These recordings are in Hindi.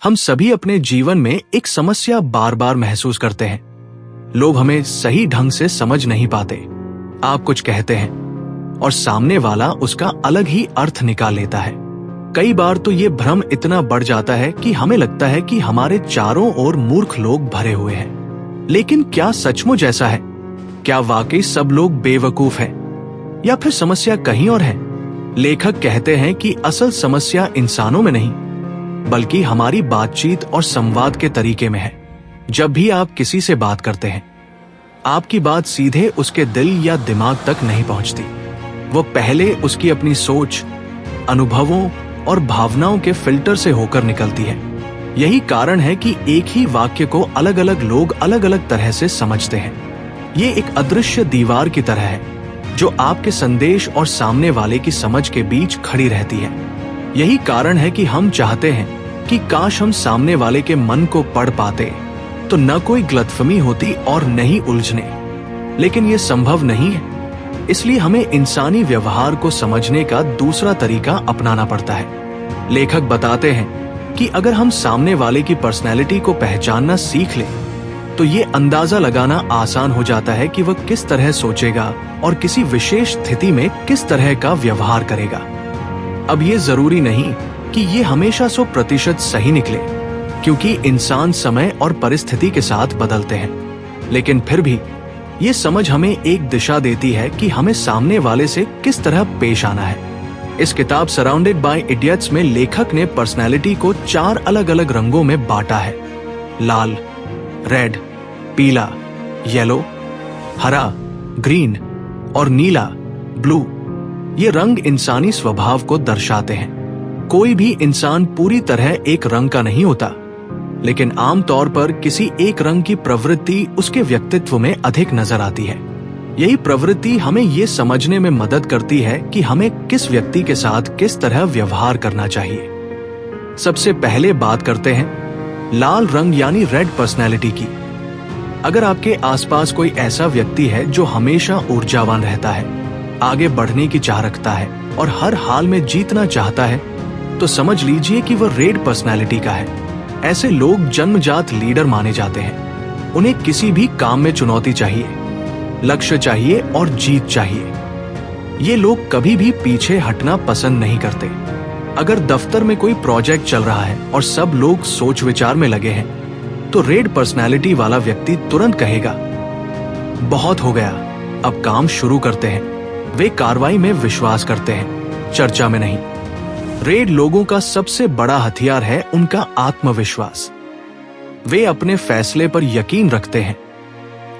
हम सभी अपने जीवन में एक समस्या बार बार महसूस करते हैं। लोग हमें सही ढंग से समझ नहीं पाते। आप कुछ कहते हैं और सामने वाला उसका अलग ही अर्थ निकाल लेता है। कई बार तो ये भ्रम इतना बढ़ जाता है कि हमें लगता है कि हमारे चारों ओर मूर्ख लोग भरे हुए हैं। लेकिन क्या सचमुच ऐसा है? क्या वाकई सब लोग बेवकूफ हैं? या फिर समस्या कहीं और है? लेखक कहते हैं कि असल समस्या इंसानों में नहीं, बल्कि हमारी बातचीत और संवाद के तरीके में है। जब भी आप किसी से बात करते हैं, आपकी बात सीधे उसके दिल या दिमाग तक नहीं पहुंचती। वो पहले उसकी अपनी सोच, अनुभवों और भावनाओं के फिल्टर से होकर निकलती है। यही कारण है कि एक ही वाक्य को अलग अलग लोग अलग अलग तरह से समझते हैं। ये एक अदृश्य दीवार की तरह है जो आपके संदेश और सामने वाले की समझ के बीच खड़ी रहती है। यही कारण है कि हम चाहते हैं कि काश हम सामने वाले के मन को पढ़ पाते, तो न कोई गलतफहमी होती और न ही उलझने। लेकिन ये संभव नहीं है, इसलिए हमें इंसानी व्यवहार को समझने का दूसरा तरीका अपनाना पड़ता है। लेखक बताते हैं कि अगर हम सामने वाले की पर्सनैलिटी को पहचानना सीख लें, तो ये अंदाजा लगाना आसान हो जाता है कि वह किस तरह सोचेगा और किसी विशेष स्थिति में किस तरह का व्यवहार करेगा। अब ये जरूरी नहीं कि ये हमेशा 100% सही निकले, क्योंकि इंसान समय और परिस्थिति के साथ बदलते हैं। लेकिन फिर भी ये समझ हमें एक दिशा देती है कि हमें सामने वाले से किस तरह पेश आना है। इस किताब सराउंडेड बाय इडियट्स में लेखक ने पर्सनैलिटी को 4 अलग अलग रंगों में बांटा है: लाल, रेड, पीला, येलो, हरा, ग्रीन और नीला, ब्लू। ये रंग इंसानी स्वभाव को दर्शाते हैं। कोई भी इंसान पूरी तरह एक रंग का नहीं होता, लेकिन आमतौर पर किसी एक रंग की प्रवृत्ति उसके व्यक्तित्व में अधिक नजर आती है। यही प्रवृत्ति हमें ये समझने में मदद करती है कि हमें किस व्यक्ति के साथ किस तरह व्यवहार करना चाहिए। सबसे पहले बात करते हैं लाल रंग यानी रेड पर्सनैलिटी की। अगर आपके आसपास कोई ऐसा व्यक्ति है जो हमेशा ऊर्जावान रहता है, आगे बढ़ने की चाह रखता है और हर हाल में जीतना चाहता है, तो समझ लीजिए कि वह रेड पर्सनैलिटी का है। ऐसे लोग जन्मजात लीडर माने जाते हैं। उन्हें किसी भी काम में चुनौती चाहिए, लक्ष्य चाहिए और जीत चाहिए। ये लोग कभी भी पीछे हटना पसंद नहीं करते। अगर दफ्तर में कोई प्रोजेक्ट चल रहा है और सब लोग सोच विचार में लगे हैं, तो रेड पर्सनैलिटी वाला व्यक्ति तुरंत कहेगा, बहुत हो गया, अब काम शुरू करते हैं। वे कार्रवाई में विश्वास करते हैं, चर्चा में नहीं। रेड लोगों का सबसे बड़ा हथियार है उनका आत्मविश्वास। वे अपने फैसले पर यकीन रखते हैं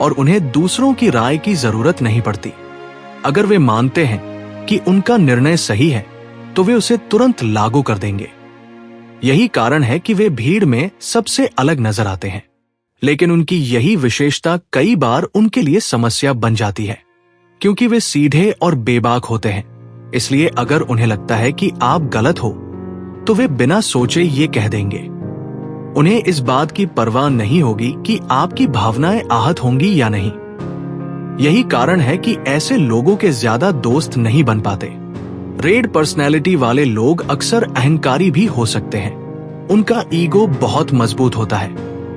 और उन्हें दूसरों की राय की जरूरत नहीं पड़ती। अगर वे मानते हैं कि उनका निर्णय सही है, तो वे उसे तुरंत लागू कर देंगे। यही कारण है कि वे भीड़ में सबसे अलग नजर आते हैं। लेकिन उनकी यही विशेषता कई बार उनके लिए समस्या बन जाती है, क्योंकि वे सीधे और बेबाक होते हैं। इसलिए अगर उन्हें लगता है कि आप गलत हो, तो वे बिना सोचे ये कह देंगे। उन्हें इस बात की परवाह नहीं होगी कि आपकी भावनाएं आहत होंगी या नहीं। यही कारण है कि ऐसे लोगों के ज्यादा दोस्त नहीं बन पाते। रेड पर्सनैलिटी वाले लोग अक्सर अहंकारी भी हो सकते हैं। उनका ईगो बहुत मजबूत होता है।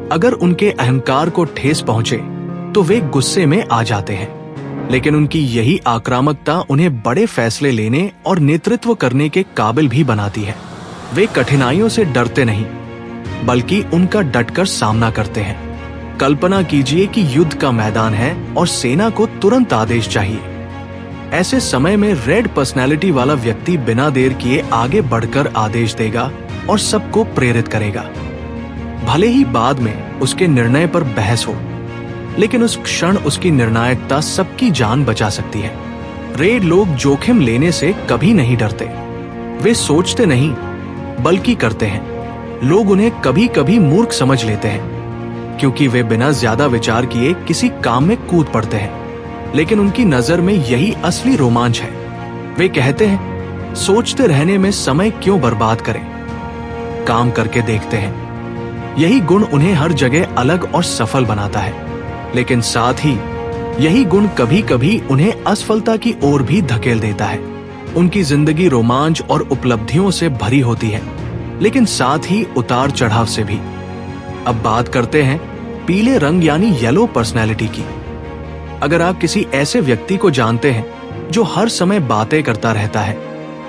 अगर उनके अहंकार को ठेस पहुंचे, तो वे गुस्से में आ जाते हैं। लेकिन उनकी यही आक्रामकता उन्हें बड़े फैसले लेने और नेतृत्व करने के काबिल भी बनाती है। वे कठिनाइयों से डरते नहीं, बल्कि उनका डटकर सामना करते हैं। कल्पना कीजिए कि युद्ध का मैदान है और सेना को तुरंत आदेश चाहिए। ऐसे समय में रेड पर्सनैलिटी वाला व्यक्ति बिना देर किए आगे बढ़कर आदेश देगा और सबको प्रेरित करेगा। भले ही बाद में उसके निर्णय पर बहस हो, लेकिन उस क्षण उसकी निर्णायकता सबकी जान बचा सकती है। रेड लोग जोखिम लेने से कभी नहीं डरते। वे सोचते नहीं, बल्कि करते हैं। लोग उन्हें कभी कभी मूर्ख समझ लेते हैं, क्योंकि वे बिना ज्यादा विचार किए किसी काम में कूद पड़ते हैं। लेकिन उनकी नजर में यही असली रोमांच है। वे कहते हैं, सोचते रहने में समय क्यों बर्बाद करें, काम करके देखते हैं। यही गुण उन्हें हर जगह अलग और सफल बनाता है। लेकिन साथ ही यही गुण कभी कभी उन्हें असफलता की ओर भी धकेल देता है। उनकी जिंदगी रोमांच और उपलब्धियों से भरी होती है, लेकिन साथ ही उतार चढ़ाव से भी। अब बात करते हैं पीले रंग यानी येलो पर्सनैलिटी की। अगर आप किसी ऐसे व्यक्ति को जानते हैं जो हर समय बातें करता रहता है,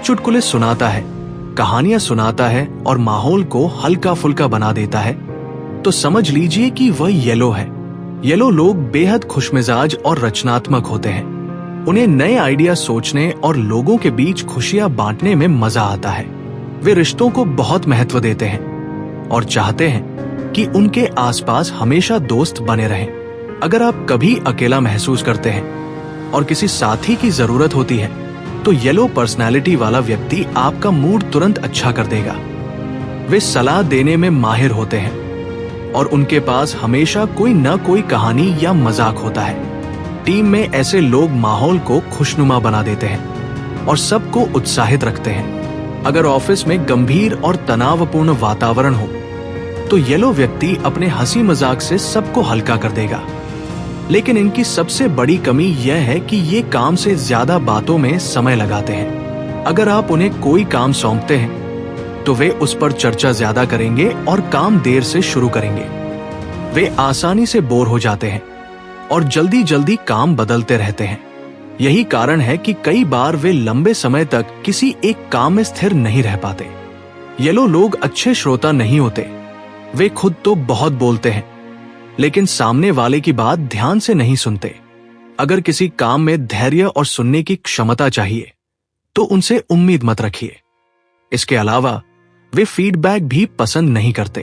चुटकुले सुनाता है, कहानियां सुनाता है और माहौल को हल्का फुल्का बना देता है, तो समझ लीजिए कि वह येलो है। येलो लोग बेहद खुशमिजाज और रचनात्मक होते हैं। उन्हें नए आइडिया सोचने और लोगों के बीच खुशियां बांटने में मजा आता है। वे रिश्तों को बहुत महत्व देते हैं और चाहते हैं कि उनके आसपास हमेशा दोस्त बने रहें। अगर आप कभी अकेला महसूस करते हैं और किसी साथी की जरूरत होती है, तो येलो पर्सनैलिटी वाला व्यक्ति आपका मूड तुरंत अच्छा कर देगा। वे सलाह देने में माहिर होते हैं और उनके पास हमेशा कोई न कोई कहानी या मजाक होता है। टीम में ऐसे लोग माहौल को खुशनुमा बना देते हैं और सबको उत्साहित रखते हैं। अगर ऑफिस में गंभीर और तनावपूर्ण वातावरण हो, तो येलो व्यक्ति अपने हंसी मजाक से सबको हल्का कर देगा। लेकिन इनकी सबसे बड़ी कमी यह है कि ये काम से ज्यादा बातों में समय लगाते हैं। अगर आप उन्हें कोई काम सौंपते हैं, तो वे उस पर चर्चा ज्यादा करेंगे और काम देर से शुरू करेंगे। वे आसानी से बोर हो जाते हैं और जल्दी जल्दी काम बदलते रहते हैं। यही कारण है कि कई बार वे लंबे समय तक किसी एक काम में स्थिर नहीं रह पाते। येलो लोग अच्छे श्रोता नहीं होते। वे खुद तो बहुत बोलते हैं, लेकिन सामने वाले की बात ध्यान से नहीं सुनते। अगर किसी काम में धैर्य और सुनने की क्षमता चाहिए, तो उनसे उम्मीद मत रखिए। इसके अलावा वे फीडबैक भी पसंद नहीं करते।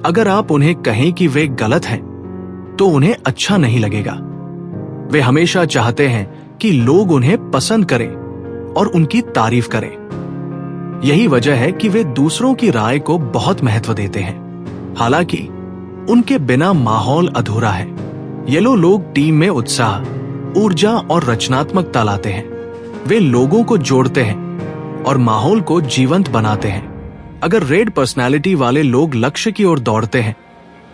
अगर आप उन्हें कहें कि वे गलत हैं, तो उन्हें अच्छा नहीं लगेगा। वे हमेशा चाहते हैं कि लोग उन्हें पसंद करें और उनकी तारीफ करें। यही वजह है कि वे दूसरों की राय को बहुत महत्व देते हैं। हालांकि उनके बिना माहौल अधूरा है। येलो लोग टीम में उत्साह, ऊर्जा और रचनात्मकता लाते हैं। वे लोगों को जोड़ते हैं और माहौल को जीवंत बनाते हैं। अगर रेड पर्सनालिटी वाले लोग लक्ष्य की ओर दौड़ते हैं,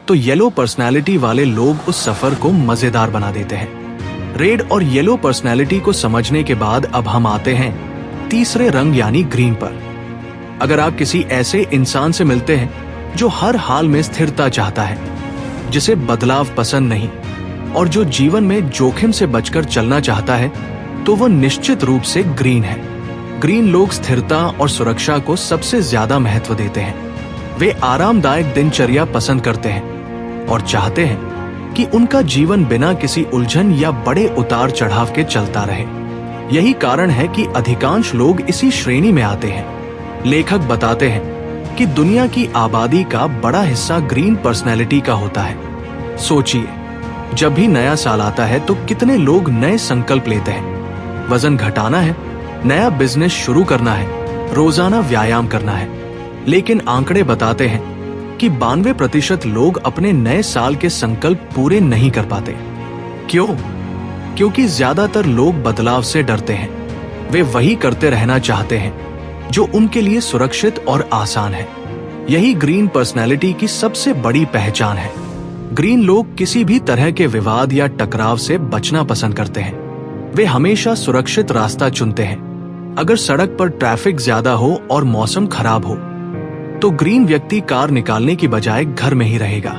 तो येलो पर्सनालिटी वाले लोग उस सफर को मजेदार बना देते हैं। रेड और येलो पर्सनालिटी को समझने के बाद अब हम आते हैं तीसरे रंग यानी ग्रीन पर। अगर आप किसी ऐसे इंसान से मिलते हैं जो हर हाल में स्थिरता चाहता है, जिसे बदलाव पसंद नहीं और जो जीवन में जोखिम से बचकर चलना चाहता है, तो वह निश्चित रूप से ग्रीन है। ग्रीन लोग स्थिरता और सुरक्षा को सबसे ज्यादा महत्व देते हैं। वे आरामदायक दिनचर्या पसंद करते हैं और चाहते हैं कि उनका जीवन बिना किसी उलझन या बड़े उतार चढ़ाव के चलता रहे। यही कारण है कि अधिकांश लोग इसी श्रेणी में आते हैं। लेखक बताते हैं कि दुनिया की आबादी का बड़ा हिस्सा ग्रीन पर्सनैलिटी का होता है। सोचिए, जब भी नया साल आता है तो कितने लोग नए संकल्प लेते हैं। वजन घटाना है, नया बिजनेस शुरू करना है, रोजाना व्यायाम करना है। लेकिन आंकड़े बताते हैं कि 92% लोग अपने नए साल के संकल्प पूरे नहीं कर पाते। क्यों? क्योंकि ज्यादातर लोग बदलाव से डरते हैं। वे वही करते रहना चाहते हैं जो उनके लिए सुरक्षित और आसान है। यही ग्रीन पर्सनैलिटी की सबसे बड़ी पहचान है। ग्रीन लोग किसी भी तरह के विवाद या टकराव से बचना पसंद करते हैं। वे हमेशा सुरक्षित रास्ता चुनते हैं। अगर सड़क पर ट्रैफिक ज्यादा हो और मौसम खराब हो, तो ग्रीन व्यक्ति कार निकालने की बजाय घर में ही रहेगा।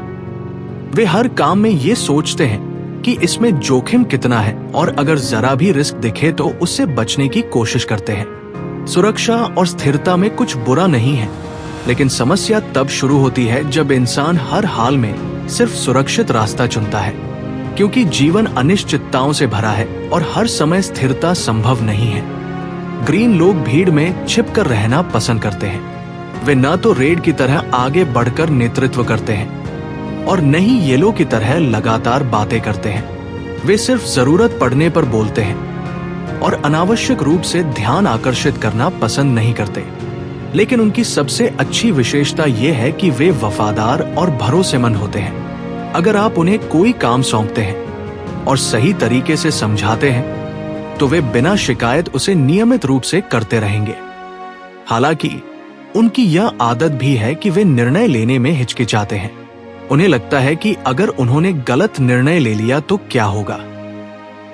वे हर काम में ये सोचते हैं कि इसमें जोखिम कितना है और अगर जरा भी रिस्क दिखे तो उससे बचने की कोशिश करते हैं। सुरक्षा और स्थिरता में कुछ बुरा नहीं है, लेकिन समस्या तब शुरू होती है जब इंसान हर हाल में सिर्फ सुरक्षित रास्ता चुनता है, क्योंकि जीवन अनिश्चितताओं से भरा है और हर समय स्थिरता संभव नहीं है। ग्रीन लोग भीड़ में छिपकर रहना पसंद करते हैं। वे न तो रेड की तरह आगे बढ़कर नेतृत्व करते हैं और न ही येलो की तरह लगातार बातें करते हैं। वे सिर्फ जरूरत पड़ने पर बोलते हैं और अनावश्यक रूप से ध्यान आकर्षित करना पसंद नहीं करते। लेकिन उनकी सबसे अच्छी विशेषता यह है कि वे वफादार और भरोसेमंद होते हैं। अगर आप उन्हें कोई काम सौंपते हैं और सही तरीके से समझाते हैं, तो वे बिना शिकायत उसे नियमित रूप से करते रहेंगे। हालांकि उनकी यह आदत भी है कि वे निर्णय लेने में हिचकिचाते हैं। उन्हें लगता है कि अगर उन्होंने गलत निर्णय ले लिया तो क्या होगा।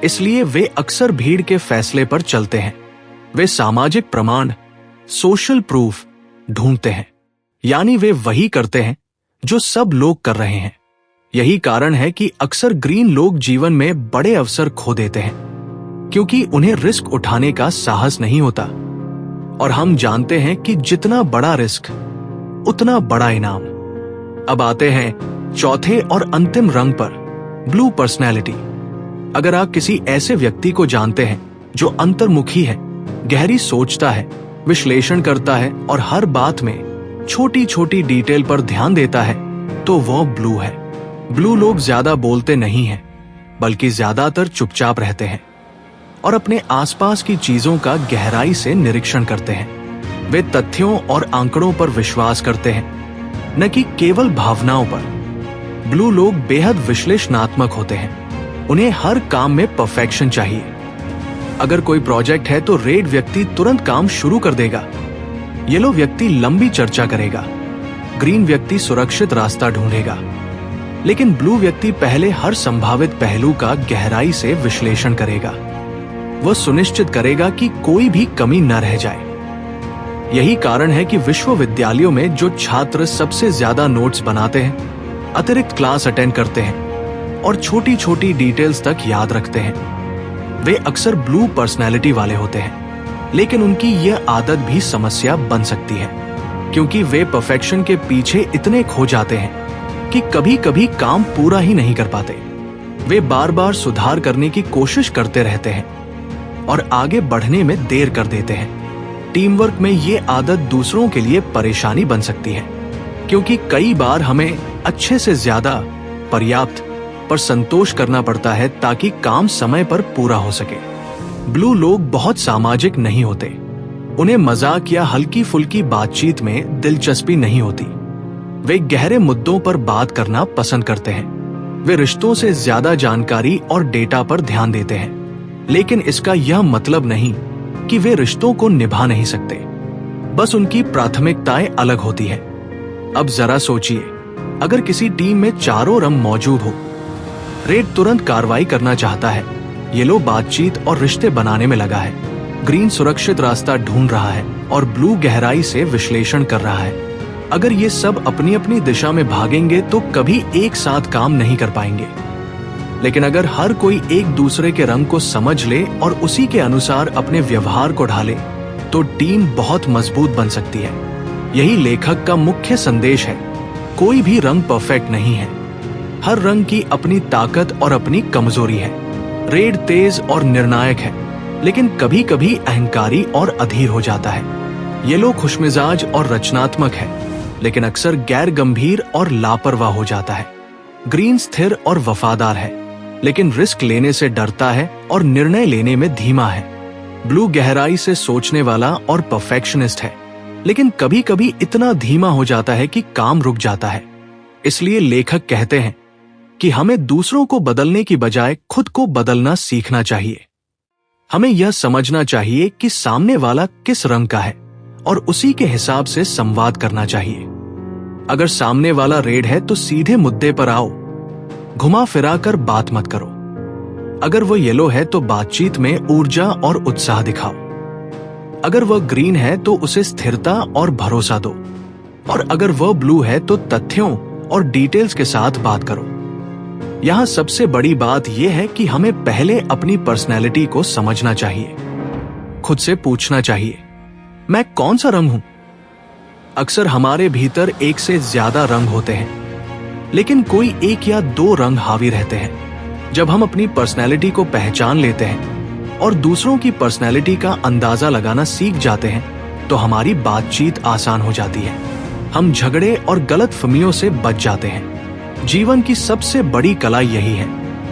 इसलिए वे अक्सर भीड़ के फैसले पर चलते हैं। वे सामाजिक प्रमाण, सोशल प्रूफ ढूंढते हैं यानी वे वही करते हैं जो सब लोग कर रहे हैं। यही कारण है कि अक्सर ग्रीन लोग जीवन में बड़े अवसर खो देते हैं, क्योंकि उन्हें रिस्क उठाने का साहस नहीं होता। और हम जानते हैं कि जितना बड़ा रिस्क उतना बड़ा इनाम। अब आते हैं चौथे और अंतिम रंग पर, ब्लू पर्सनैलिटी। अगर आप किसी ऐसे व्यक्ति को जानते हैं जो अंतर्मुखी है, गहरी सोचता है, विश्लेषण करता है और हर बात में छोटी छोटी डिटेल पर ध्यान देता है, तो वह ब्लू है। ब्लू लोग ज्यादा बोलते नहीं हैं, बल्कि ज्यादातर चुपचाप रहते हैं और अपने आसपास की चीजों का गहराई से निरीक्षण करते हैं। वे तथ्यों और आंकड़ों पर विश्वास करते हैं, न कि केवल भावनाओं पर। ब्लू लोग बेहद विश्लेषणात्मक होते हैं। उन्हें हर काम में परफेक्शन चाहिए। अगर कोई प्रोजेक्ट है तो रेड व्यक्ति तुरंत काम शुरू कर देगा, येलो व्यक्ति लंबी चर्चा करेगा, ग्रीन व्यक्ति सुरक्षित रास्ता ढूंढेगा, लेकिन ब्लू व्यक्ति पहले हर संभावित पहलू का गहराई से विश्लेषण करेगा। वह सुनिश्चित करेगा कि कोई भी कमी न रह जाए। यही कारण है कि विश्वविद्यालयों में जो छात्र सबसे ज्यादा नोट्स बनाते हैं, अतिरिक्त क्लास अटेंड करते हैं और छोटी छोटी डिटेल्स तक याद रखते हैं, वे अक्सर ब्लू पर्सनैलिटी वाले होते हैं। लेकिन उनकी यह आदत भी समस्या बन सकती है, क्योंकि वे परफेक्शन के पीछे इतने खो जाते हैं कि कभी कभी काम पूरा ही नहीं कर पाते। वे बार बार सुधार करने की कोशिश करते रहते हैं और आगे बढ़ने में देर कर देते हैं। टीम वर्क में ये आदत दूसरों के लिए परेशानी बन सकती है, क्योंकि कई बार हमें अच्छे से ज्यादा पर्याप्त पर संतोष करना पड़ता है ताकि काम समय पर पूरा हो सके। ब्लू लोग बहुत सामाजिक नहीं होते। उन्हें मजाक या हल्की फुल्की बातचीत में दिलचस्पी नहीं होती। वे गहरे मुद्दों पर बात करना पसंद करते हैं। वे रिश्तों से ज्यादा जानकारी और डेटा पर ध्यान देते हैं, लेकिन इसका यह मतलब नहीं कि वे रिश्तों को निभा नहीं सकते। बस उनकी प्राथमिकताएं अलग होती है। अब जरा सोचिए, अगर किसी टीम में चारों रंग मौजूद हो, रेड तुरंत कार्रवाई करना चाहता है, येलो बातचीत और रिश्ते बनाने में लगा है, ग्रीन सुरक्षित रास्ता ढूंढ रहा है और ब्लू गहराई से विश्लेषण कर रहा है। अगर ये सब अपनी अपनी दिशा में भागेंगे तो कभी एक साथ काम नहीं कर पाएंगे। लेकिन अगर हर कोई एक दूसरे के रंग को समझ ले और उसी के अनुसार अपने व्यवहार को ढाले, तो टीम बहुत मजबूत बन सकती है। यही लेखक का मुख्य संदेश है। कोई भी रंग परफेक्ट नहीं है। हर रंग की अपनी ताकत और अपनी कमजोरी है। रेड तेज और निर्णायक है, लेकिन कभी कभी अहंकारी और अधीर हो जाता है। येलो खुशमिजाज और रचनात्मक है, लेकिन अक्सर गैर गंभीर और लापरवाह हो जाता है। ग्रीन स्थिर और वफादार है, लेकिन रिस्क लेने से डरता है और निर्णय लेने में धीमा है। ब्लू गहराई से सोचने वाला और परफेक्शनिस्ट है, लेकिन कभी कभी इतना धीमा हो जाता है कि काम रुक जाता है। इसलिए लेखक कहते हैं कि हमें दूसरों को बदलने की बजाय खुद को बदलना सीखना चाहिए। हमें यह समझना चाहिए कि सामने वाला किस रंग का है और उसी के हिसाब से संवाद करना चाहिए। अगर सामने वाला रेड है तो सीधे मुद्दे पर आओ, घुमा फिरा कर बात मत करो। अगर वह येलो है तो बातचीत में ऊर्जा और उत्साह दिखाओ। अगर वह ग्रीन है तो उसे स्थिरता और भरोसा दो, और अगर वह ब्लू है तो तथ्यों और डिटेल्स के साथ बात करो। यहाँ सबसे बड़ी बात यह है कि हमें पहले अपनी पर्सनैलिटी को समझना चाहिए। खुद से पूछना चाहिए, मैं कौन सा रंग हूं? अक्सर हमारे भीतर एक से ज्यादा रंग होते हैं, लेकिन कोई एक या दो रंग हावी रहते हैं। जब हम अपनी पर्सनैलिटी को पहचान लेते हैं और दूसरों की पर्सनैलिटी का अंदाजा लगाना सीख जाते हैं, तो हमारी बातचीत आसान हो जाती है। हम झगड़े और गलतफहमियों से बच जाते हैं। जीवन की सबसे बड़ी कला यही है,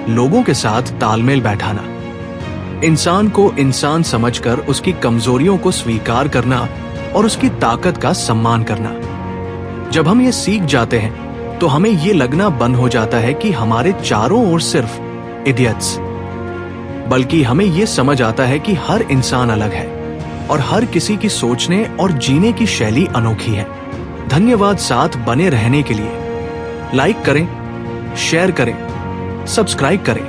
लोगों के साथ तालमेल बैठाना। इंसान को इंसान समझकर उसकी कमजोरियों को स्वीकार करना और उसकी ताकत का सम्मान करना। जब हम ये सीख जाते हैं तो हमें ये लगना बंद हो जाता है कि हमारे चारों ओर सिर्फ इडियट्स, बल्कि हमें ये समझ आता है कि हर इंसान अलग है और हर किसी की सोचने और जीने की शैली अनोखी है। धन्यवाद साथ बने रहने के लिए। लाइक करें, शेयर करें, सब्सक्राइब करें।